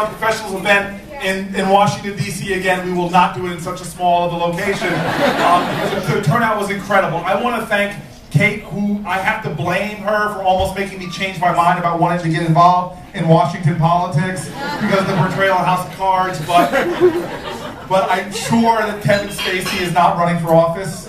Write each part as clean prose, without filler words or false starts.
professionals event in Washington, D.C. again. We will not do it in such a small of a location because the turnout was incredible. I want to thank Kate, who I have to blame her for almost making me change my mind about wanting to get involved in Washington politics because of the portrayal of House of Cards, but I'm sure that Kevin Spacey is not running for office.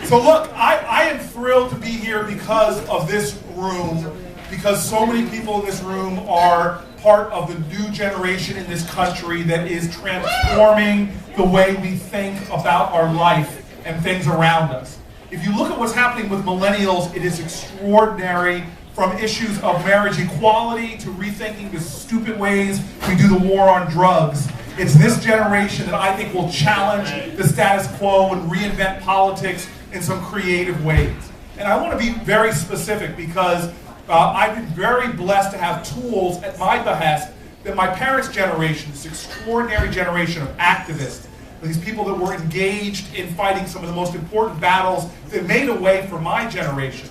So look, I am thrilled to be here because of this room, because so many people in this room are part of the new generation in this country that is transforming the way we think about our life and things around us. If you look at what's happening with millennials, it is extraordinary, from issues of marriage equality to rethinking the stupid ways we do the war on drugs. It's this generation that I think will challenge the status quo and reinvent politics in some creative ways. And I want to be very specific because I've been very blessed to have tools at my behest that my parents' generation, this extraordinary generation of activists, these people that were engaged in fighting some of the most important battles that made a way for my generation.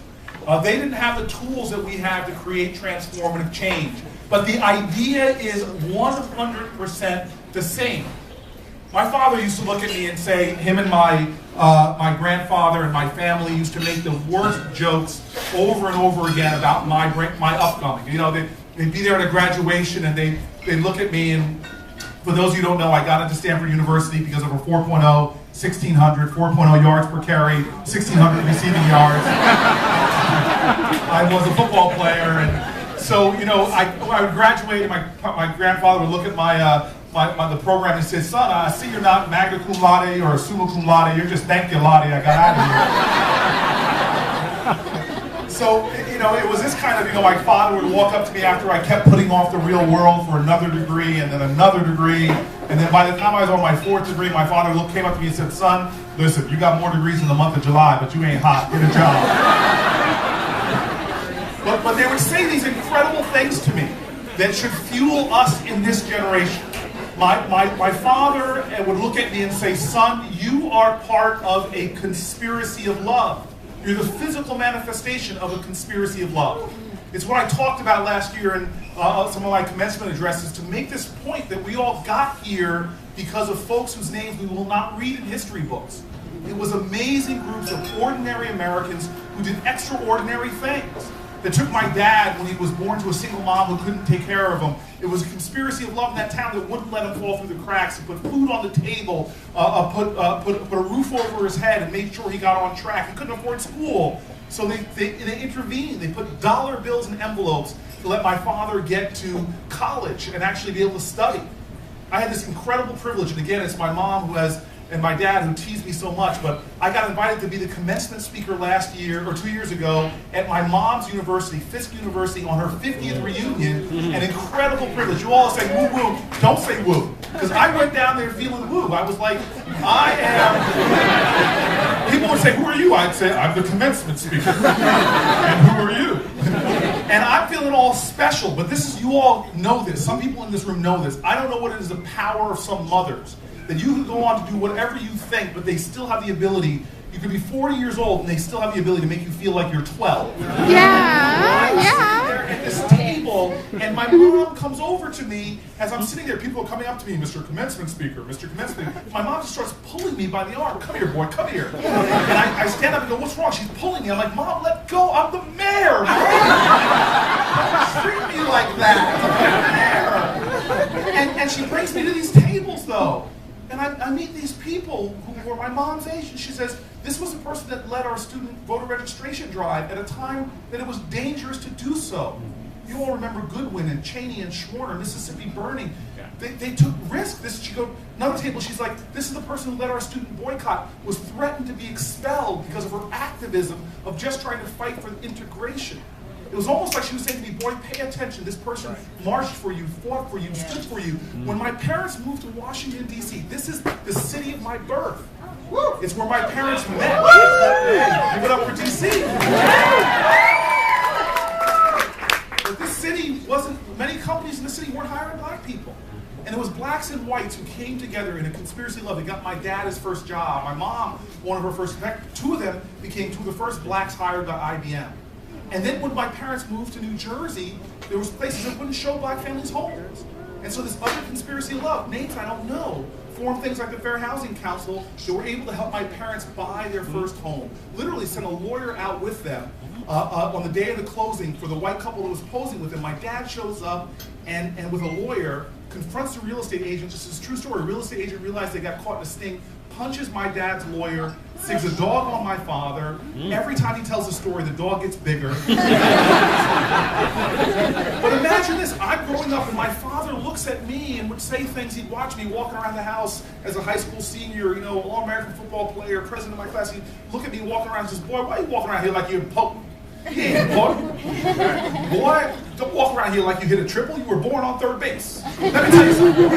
They didn't have the tools that we have to create transformative change. But the idea is 100% the same. My father used to look at me and say, him and my grandfather and my family used to make the worst jokes over and over again about my upcoming. You know, they'd be there at a graduation and they'd look at me, and for those of you who don't know, I got into Stanford University because of a 4.0, 1,600, 4.0 yards per carry, 1,600 receiving yards. I was a football player, and so, you know, I would graduate, and my grandfather would look at the program and say, son, I see you're not magna cum laude or summa cum laude, you're just thank you laude, I got out of here. So, you know, it was this kind of, you know, my father would walk up to me after I kept putting off the real world for another degree and then another degree, and then by the time I was on my 4th degree, my father came up to me and said, son, listen, you got more degrees in the month of July, but you ain't hot, get a job. But they would say these incredible things to me that should fuel us in this generation. My father would look at me and say, son, you are part of a conspiracy of love. You're the physical manifestation of a conspiracy of love. It's what I talked about last year in some of my commencement addresses, to make this point that we all got here because of folks whose names we will not read in history books. It was amazing groups of ordinary Americans who did extraordinary things. That took my dad when he was born to a single mom who couldn't take care of him. It was a conspiracy of love in that town that wouldn't let him fall through the cracks. He put food on the table, put a roof over his head, and made sure he got on track. He couldn't afford school, so they intervened. They put dollar bills in envelopes to let my father get to college and actually be able to study. I had this incredible privilege, and again, it's my mom and my dad who teased me so much, but I got invited to be the commencement speaker last year, or 2 years ago, at my mom's university, Fisk University, on her 50th reunion. An incredible privilege. You all say woo woo, don't say woo, because I went down there feeling woo. I was like, I am, people would say, who are you? I'd say, I'm the commencement speaker. And who are you? And I'm feeling all special, but this is, you all know this, some people in this room know this. I don't know what it is, the power of some mothers. That you can go on to do whatever you think, but they still have the ability. You could be 40 years old and they still have the ability to make you feel like you're 12. Yeah, I'm sitting there at this table, and my mom comes over to me as I'm sitting there. People are coming up to me, Mr. Commencement Speaker, Mr. Commencement Speaker. My mom just starts pulling me by the arm. Come here, boy, come here. And I stand up and go, what's wrong? She's pulling me. I'm like, Mom, let go. I'm the mayor. Don't treat me like that. I'm the mayor. And she brings me to these tables, though. And I meet these people who were my mom's age, and she says, this was the person that led our student voter registration drive at a time that it was dangerous to do so. You all remember Goodwin and Cheney and Schwerner, Mississippi burning. They took risks. She go, another table, she's like, this is the person who led our student boycott, was threatened to be expelled because of her activism of just trying to fight for integration. It was almost like she was saying to me, boy, pay attention. This person marched for you, fought for you, stood for you. When my parents moved to Washington, D.C., this is the city of my birth. It's where my parents met. Give it up for D.C. But this city wasn't, many companies in the city weren't hiring black people. And it was blacks and whites who came together in a conspiracy of love. They got my dad his first job. My mom, one of her first, in fact, two of them became two of the first blacks hired by IBM. And then when my parents moved to New Jersey, there was places that wouldn't show black families homes. And so this other conspiracy of love, names I don't know, formed things like the Fair Housing Council that were able to help my parents buy their first home. Literally sent a lawyer out with them on the day of the closing for the white couple that was posing with them. My dad shows up and with a lawyer, confronts the real estate agent. This is a true story. Real estate agent realized they got caught in a sting, punches my dad's lawyer, sticks a dog on my father. Every time he tells a story, the dog gets bigger. But imagine this, I'm growing up and my father looks at me and would say things. He'd watch me walking around the house as a high school senior, you know, All-American football player, president of my class. He'd look at me walking around and says, boy, why are you walking around here like you're potent? Yeah, boy, don't walk around here like you hit a triple. You were born on third base. Let me tell you something.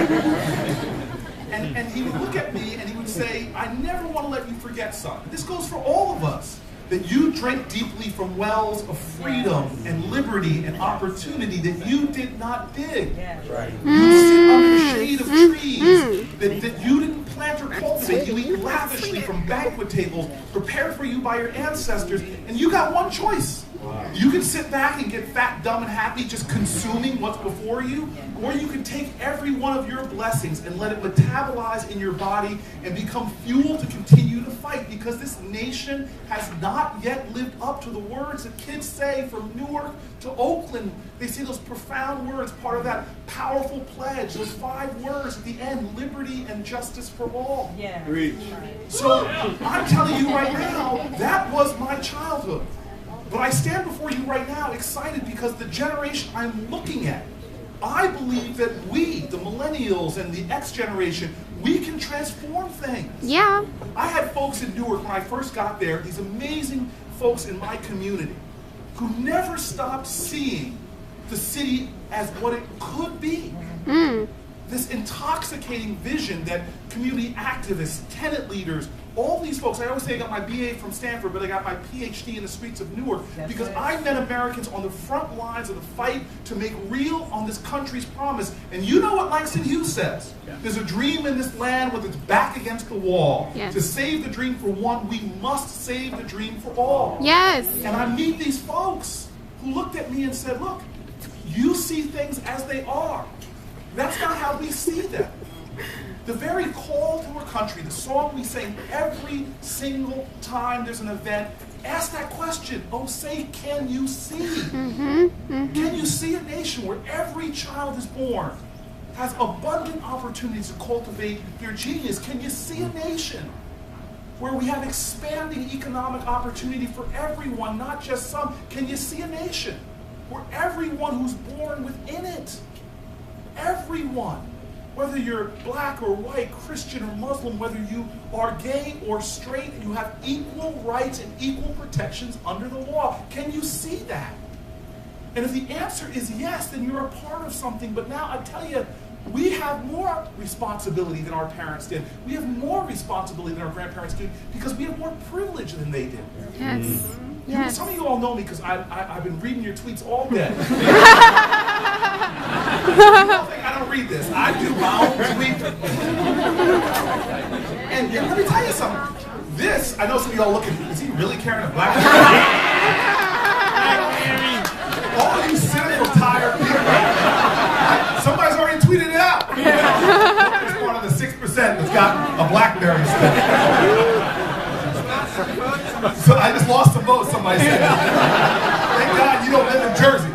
And he would look at me and he would say, I never want to let you forget, son. This goes for all of us. That you drank deeply from wells of freedom and liberty and opportunity that you did not dig. Right. You sit under the shade of trees that you didn't plant or cultivate. You eat lavishly from banquet tables prepared for you by your ancestors, and you got one choice. You can sit back and get fat, dumb, and happy just consuming what's before you, or you can take every one of your blessings and let it metabolize in your body and become fuel to continue to fight, because this nation has not yet lived up to the words that kids say from Newark to Oakland. They say those profound words, part of that powerful pledge, those 5 words at the end, liberty and justice for all. Yeah. So I'm telling you right now, that was my childhood. But I stand before you right now excited because the generation I'm looking at, I believe that we, the millennials and the X generation, we can transform things. Yeah. I had folks in Newark when I first got there, these amazing folks in my community who never stopped seeing the city as what it could be. This intoxicating vision that community activists, tenant leaders, all these folks, I always say I got my BA from Stanford, but I got my PhD in the streets of Newark because I met Americans on the front lines of the fight to make real on this country's promise. And you know what Langston Hughes says? There's a dream in this land with its back against the wall. Yes. To save the dream for one, we must save the dream for all. Yes. And I meet these folks who looked at me and said, look, you see things as they are. That's not how we see them. The very call to our country, the song we sing every single time there's an event, ask that question. Oh, say, can you see? Can you see a nation where every child is born, has abundant opportunities to cultivate their genius? Can you see a nation where we have expanding economic opportunity for everyone, not just some? Can you see a nation where everyone who's born within it, everyone, whether you're black or white, Christian or Muslim, whether you are gay or straight, you have equal rights and equal protections under the law. Can you see that? And if the answer is yes, then you're a part of something. But now I tell you, we have more responsibility than our parents did. We have more responsibility than our grandparents did because we have more privilege than they did. Yes. Yes. Some of you all know me because I've been reading your tweets all day. I don't read this. I do my own tweet. And let me tell you something. This, I know some of y'all looking, is he really carrying a black shirt? All you cynical, tired people. Somebody's already tweeted it out. It's one of the 6% that's got a BlackBerry stick. So I just lost some votes, somebody said. Thank God you don't live in Jersey.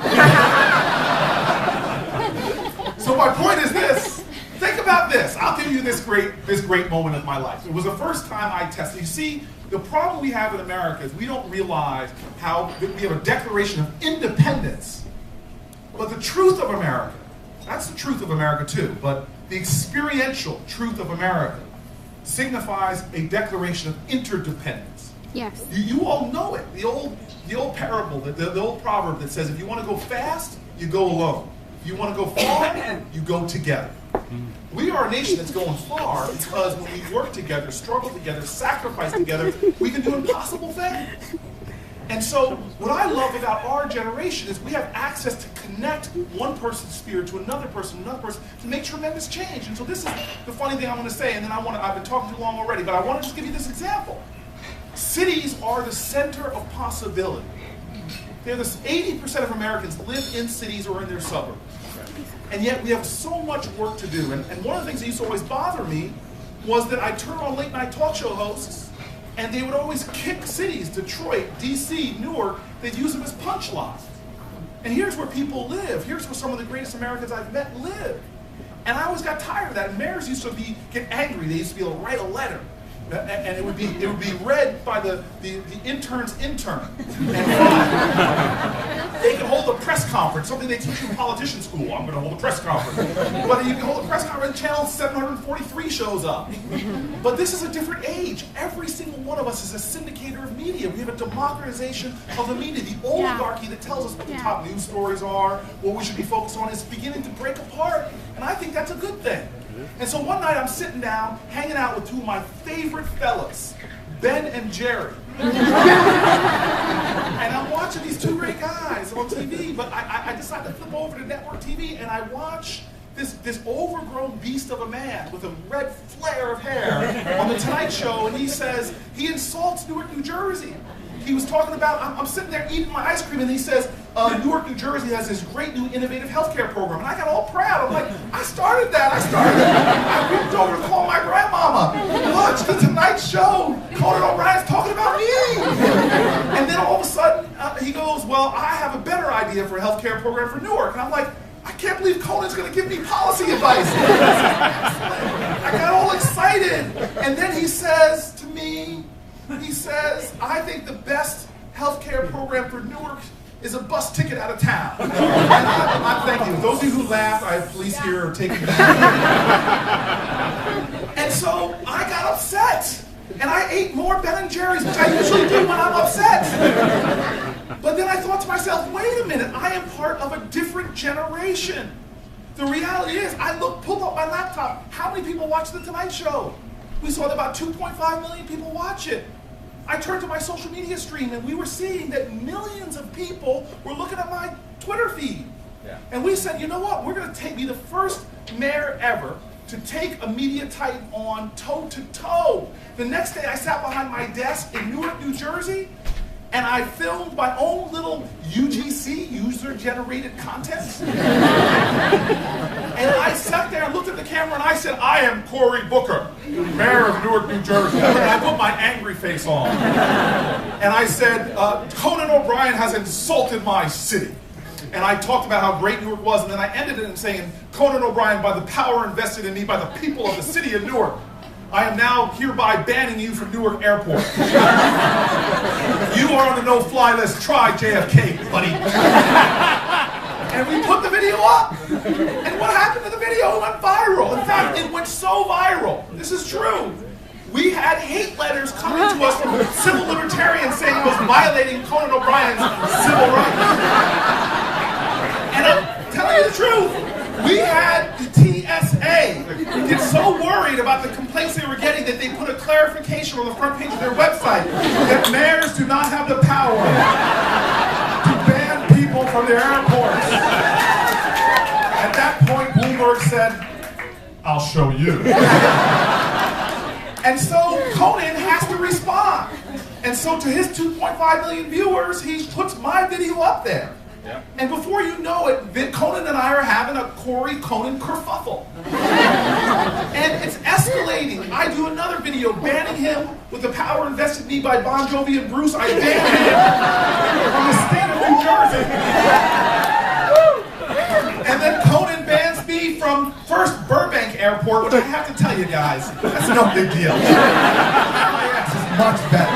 So my point is this. Think about this. I'll give you this great moment of my life. It was the first time I tested. You see, the problem we have in America is we don't realize how we have a Declaration of Independence. But the truth of America, that's the truth of America too, but the experiential truth of America signifies a declaration of interdependence. Yes. You all know it. The old parable, the old proverb that says, if you want to go fast, you go alone. If you want to go far, you go together. We are a nation that's going far because when we work together, struggle together, sacrifice together, we can do impossible things. And so what I love about our generation is we have access to connect one person's spirit to another person, to make tremendous change. And so this is the funny thing I want to say, and then I've been talking too long already, but I want to just give you this example. Cities are the center of possibility. They're 80% of Americans live in cities or in their suburbs. And yet we have so much work to do. And one of the things that used to always bother me was that I'd turn on late night talk show hosts and they would always kick cities, Detroit, DC, Newark, they'd use them as punchlines. And here's where people live. Here's where some of the greatest Americans I've met live. And I always got tired of that. And mayors used to get angry. They used to be able to write a letter. And it would be read by the intern's intern. And they could hold a press conference, something they teach you in politician school. I'm going to hold a press conference. But you can hold a press conference, channel 743 shows up. But this is a different age. Every single one of us is a syndicator of media. We have a democratization of the media. The oligarchy that tells us what the top news stories are, what we should be focused on, is beginning to break apart. And I think that's a good thing. And so one night I'm sitting down, hanging out with two of my favorite fellas, Ben and Jerry. And I'm watching these two great guys on TV, but I decided to flip over to network TV and I watch this overgrown beast of a man with a red flare of hair on the Tonight Show, and he says, he insults Newark, New Jersey. He was talking about, I'm sitting there eating my ice cream, and he says, Newark, New Jersey has this great new innovative healthcare program. And I got all proud. I'm like, I started that. I ripped over to call my grandmama. Watch the Tonight Show. Conan O'Brien's talking about me. And then all of a sudden, he goes, well, I have a better idea for a healthcare program for Newark. And I'm like, I can't believe Conan's going to give me policy advice. I got all excited. And then he says to me, I think the best healthcare program for Newark is a bus ticket out of town. And I'm thank you. Those of you who laughed, I have police here are taking me. And so I got upset. And I ate more Ben & Jerry's, which I usually do when I'm upset. But then I thought to myself, wait a minute, I am part of a different generation. The reality is, pulled up my laptop. How many people watch The Tonight Show? We saw that about 2.5 million people watch it. I turned to my social media stream and we were seeing that millions of people were looking at my Twitter feed. Yeah. And we said, you know what, we're going to be the first mayor ever to take a media titan on toe-to-toe. The next day I sat behind my desk in Newark, New Jersey, and I filmed my own little UGC, user-generated content. And I sat there and looked at the camera and I said, I am Cory Booker, mayor of Newark, New Jersey. And I put my angry face on. And I said, Conan O'Brien has insulted my city. And I talked about how great Newark was, and then I ended it in saying, Conan O'Brien, by the power invested in me by the people of the city of Newark, I am now hereby banning you from Newark Airport. You are on the no-fly list. Try JFK, buddy. And we put the video up. And what happened to the video? It went viral. In fact, it went so viral. This is true. We had hate letters coming to us from civil libertarians saying it was violating Conan O'Brien's civil rights. And I'm telling you the truth. We had the TSA get so worried about the complaints they were getting that they put a clarification on the front page of their website that mayors do not have the power to ban people from their airports. At that point, Bloomberg said, I'll show you. And so Conan has to respond. And so to his 2.5 million viewers, he puts my video up there. Yep. And before you know it, Conan and I are having a Cory-Conan kerfuffle. And it's escalating. I do another video banning him with the power invested in me by Bon Jovi and Bruce. I ban him from the state of New Jersey. And then Conan bans me from first Burbank Airport, which I have to tell you guys, that's no big deal. My ass is much better.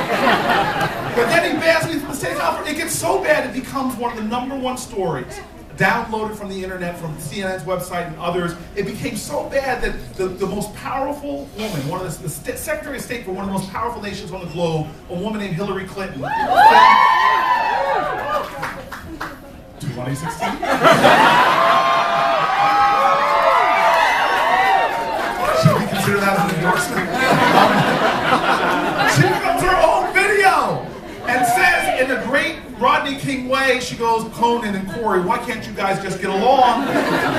But then he bans me from the state of California. It gets so bad it becomes one of the #1 stories downloaded from the internet, from CNN's website and others. It became so bad that the most powerful woman, one of the Secretary of State for one of the most powerful nations on the globe, a woman named Hillary Clinton. 2016? Should we consider that an endorsement? She becomes her own video and says in a great Rodney King way, she goes, Conan and Cory, why can't you guys just get along?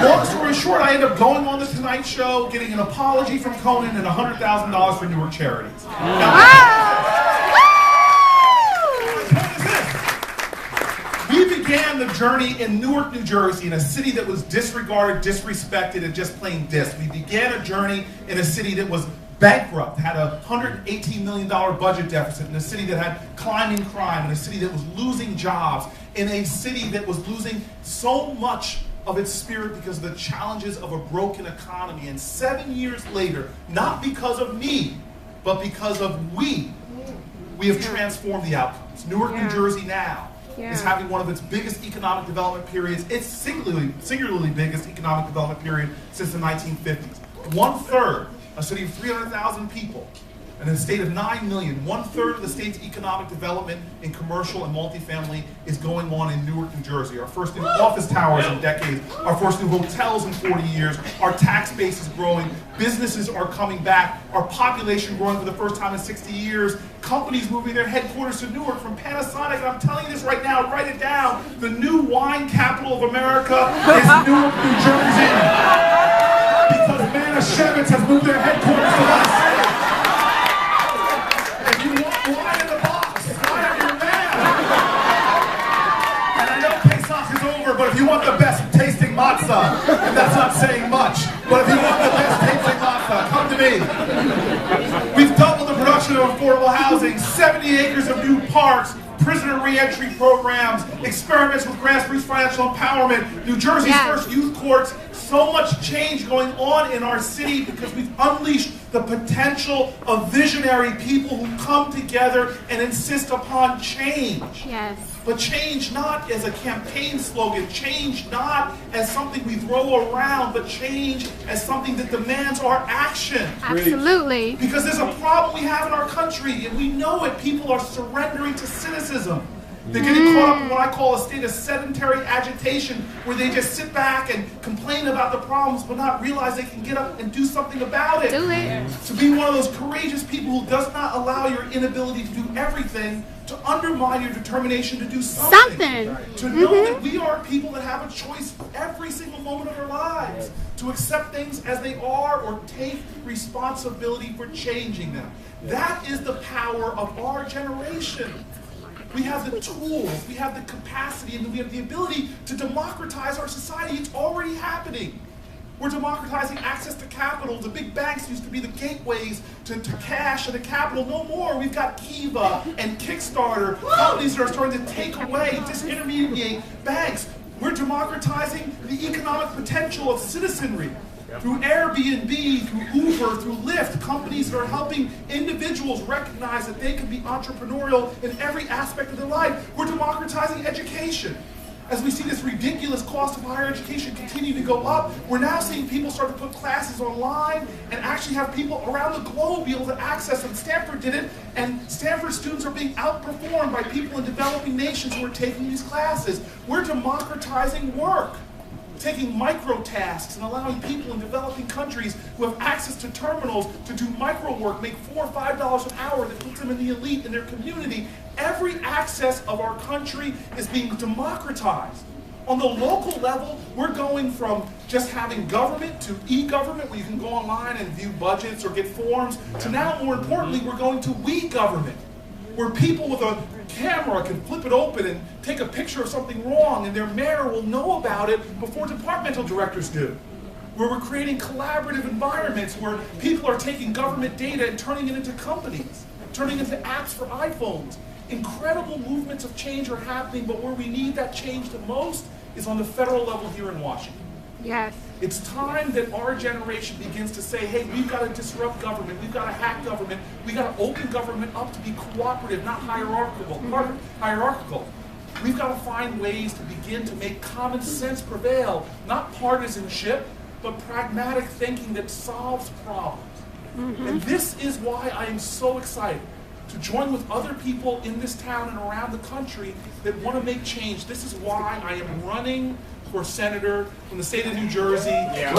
Long story short, I end up going on the Tonight Show, getting an apology from Conan and $100,000 for Newark charities. Now, we've began the journey in Newark, New Jersey, in a city that was disregarded, disrespected, and just plain dissed. We began a journey in a city that was bankrupt, had a $118 million budget deficit, in a city that had climbing crime, in a city that was losing jobs, in a city that was losing so much of its spirit because of the challenges of a broken economy. And 7 years later, not because of me, but because of we have transformed the outcomes. Newark, New Jersey now is having one of its biggest economic development periods. It's singularly biggest economic development period since the 1950s. 1/3, a city of 300,000 people, and a state of 9 million, 1/3 of the state's economic development in commercial and multifamily is going on in Newark, New Jersey. Our first new office towers in decades, our first new hotels in 40 years, our tax base is growing, businesses are coming back, our population growing for the first time in 60 years, companies moving their headquarters to Newark from Panasonic, and I'm telling you this right now, write it down, the new wine capital of America is Newark, New Jersey, because Manischewitz has moved their headquarters to us. Wine in the box. Wine in your man. And I know Pesach is over, but if you want the best tasting matzah, and that's not saying much, but if you want the best tasting matzah, come to me. We've doubled the production of affordable housing, 70 acres of new parks, prisoner reentry programs, experiments with grassroots financial empowerment, New Jersey's first youth courts, so much change going on in our city because we've unleashed the potential of visionary people who come together and insist upon change. Yes. But change not as a campaign slogan, change not as something we throw around, but change as something that demands our action. Absolutely. Because there's a problem we have in our country, and we know it. People are surrendering to cynicism. They're getting caught up in what I call a state of sedentary agitation, where they just sit back and complain about the problems, but not realize they can get up and do something about it. Do it. To be one of those courageous people who does not allow your inability to do everything to undermine your determination to do something. To know that we are people that have a choice every single moment of our lives to accept things as they are or take responsibility for changing them. That is the power of our generation. We have the tools, we have the capacity, and we have the ability to democratize our society. It's already happening. We're democratizing access to capital. The big banks used to be the gateways to cash and to capital. No more. We've got Kiva and Kickstarter, companies that are starting to take away, disintermediate banks. We're democratizing the economic potential of citizenry. Through Airbnb, through Uber, through Lyft, companies that are helping individuals recognize that they can be entrepreneurial in every aspect of their life. We're democratizing education. As we see this ridiculous cost of higher education continue to go up, we're now seeing people start to put classes online and actually have people around the globe be able to access them. Stanford did it, and Stanford students are being outperformed by people in developing nations who are taking these classes. We're democratizing work, taking micro tasks and allowing people in developing countries who have access to terminals to do micro work, make $4 or $5 an hour that puts them in the elite in their community. Every access of our country is being democratized. On the local level, we're going from just having government to e-government, where you can go online and view budgets or get forms, to now, more importantly, we're going to we-government, where people with a camera can flip it open and take a picture of something wrong, and their mayor will know about it before departmental directors do. Where we're creating collaborative environments where people are taking government data and turning it into companies, turning it into apps for iPhones. Incredible movements of change are happening, but where we need that change the most is on the federal level here in Washington. Yes. It's time that our generation begins to say, hey, we've got to disrupt government, we've got to hack government, we've got to open government up to be cooperative, not hierarchical. We've got to find ways to begin to make common sense prevail, not partisanship, but pragmatic thinking that solves problems. And this is why I am so excited to join with other people in this town and around the country that want to make change. This is why I am running for senator from the state of New Jersey. Yeah.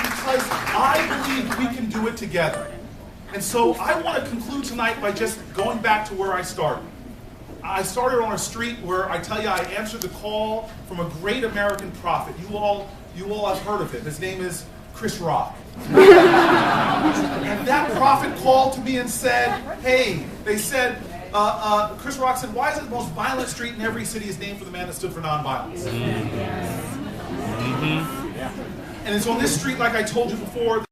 Because I believe we can do it together. And so I want to conclude tonight by just going back to where I started. I started on a street where I tell you I answered the call from a great American prophet. You all have heard of him. His name is Chris Rock. And that prophet called to me and said, hey, they said, Chris Rock said, why is it the most violent street in every city is named for the man that stood for nonviolence? And it's on this street, like I told you before,